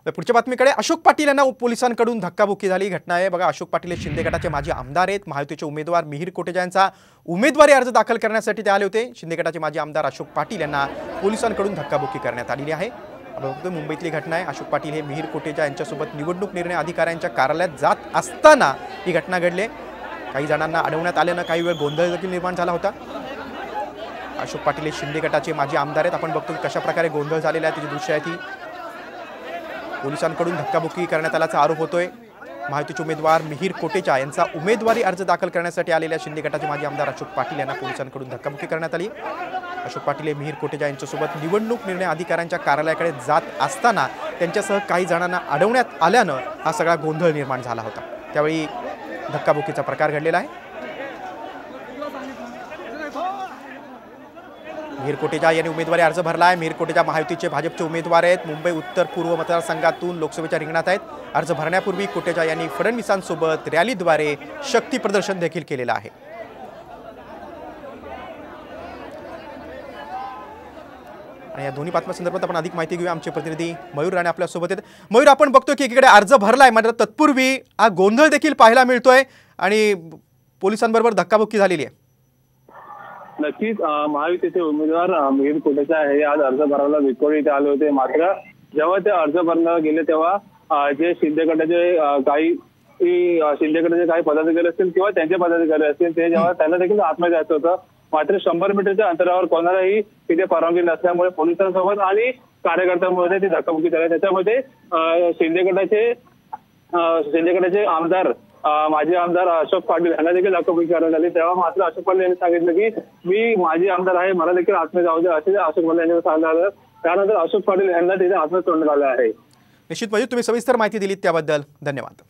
पुढच्या बातमीकडे अशोक पाटील यांना पोलिसांकडून धक्काबुक्की झाली घटना आहे बघा। अशोक पाटील हे शिंदे गटाचे माजी आमदार आहेत। महायुतीचे उमेदवार मिहिर कोटेचा यांचा उमेदवारी अर्ज दाखल करण्यासाठी ते आले होते। शिंदे गटाचे माजी आमदार अशोक पाटील यांना पोलिसांकडून धक्काबुक्की करण्यात आलेली आहे। बघतो मुंबईतली घटना आहे। अशोक पाटील हे मिहिर कोटेचा यांच्यासोबत निवडणूक निर्णय अधिकाऱ्यांच्या कार्यालयात जात असताना ही घटना घडली। काही जणांना अडवण्यात आल्याने काही वेळ गोंधळ देखील निर्माण झाला होता। अशोक पाटील हे शिंदे गटाचे माजी आमदार आहेत। आपण बघतो कशा प्रकारे गोंधळ झालेला आहे त्याची दृश्य आहे ती। पोलिसांकडून धक्काबुक्की करण्यात आल्याचा आरोप होतोय। महायुतीचे उमेदवार मिहिर कोटेचा यांचा उमेदवारी अर्ज दाखल करण्यासाठी आलेल्या शिंदे गटाचे माजी आमदार अशोक पाटील यांना पोलिसांकडून धक्काबुक्की करण्यात आली। अशोक पाटील हे मिहिर कोटेचा यांच्यासोबत निवडणूक निर्णय अधिकाऱ्यांच्या कार्यालयाकडे जात असताना त्यांच्यासह काही जणांना अडवण्यात आल्याने हा सगळा गोंधळ निर्माण झाला होता। त्यावेळी धक्काबुक्कीचा प्रकार घडलेला आहे। मिहिर कोटेचा यांनी उमेदवारी अर्ज भरला आहे। मिहिर कोटेचा महायुतीचे भाजपचे उमेदवार आहेत। मुंबई उत्तर पूर्व मतदारसंघातून लोकसभेच्या रिंगणात आहेत। अर्ज भरण्यापूर्वी कोटेचा यांनी फडणवीसांसोबत रॅलीद्वारे शक्ती प्रदर्शन देखील केलेलं आहे। आणि या दोन्ही बातम्यांसंदर्भात आपण अधिक माहिती घेऊया। आमचे प्रतिनिधी मयूर राणे आपल्या सोबत आहेत। मयूर, आपण बघतोय की एकीकडे अर्ज भरलाय मात्र तत्पूर्वी हा गोंधळ देखील पाहायला मिळतोय आणि पोलिसांबरोबर धक्काबुक्की झालेली आहे। नक्कीच महायुतीचे उमेदवार मिहिर कोटेचा हे आज अर्ज भरायला विकोडी इथे आले होते। मात्र जेव्हा ते अर्ज भरण्याला गेले तेव्हा जे शिंदे गटाचे काही पदाधिकारी असतील किंवा त्यांचे पदाधिकारी असतील ते जेव्हा त्यांना देखील आतमध्ये जायचं होतं, मात्र 100 मीटरच्या अंतरावर कोणालाही तिथे परवानगी नसल्यामुळे पोलिसांसोबत आणि कार्यकर्त्यांमध्ये ती धक्काबुक्की झाली। त्याच्यामध्ये शिंदे गटाचे आमदार माजी आमदार अशोक पाटील यांना देखील धक्काबुक्की करण्यात आली। तेव्हा मात्र अशोक पाटील यांनी सांगितलं की मी माजी आमदार आहे, मला देखील आतमध्ये जाऊ दे असे अशोक पाटील यांनी सांगितलं। त्यानंतर अशोक पाटील यांना तिथे आतमध्ये सोडण्यात आलं आहे। निश्चित म्हणजे तुम्ही सविस्तर माहिती दिलीत त्याबद्दल धन्यवाद।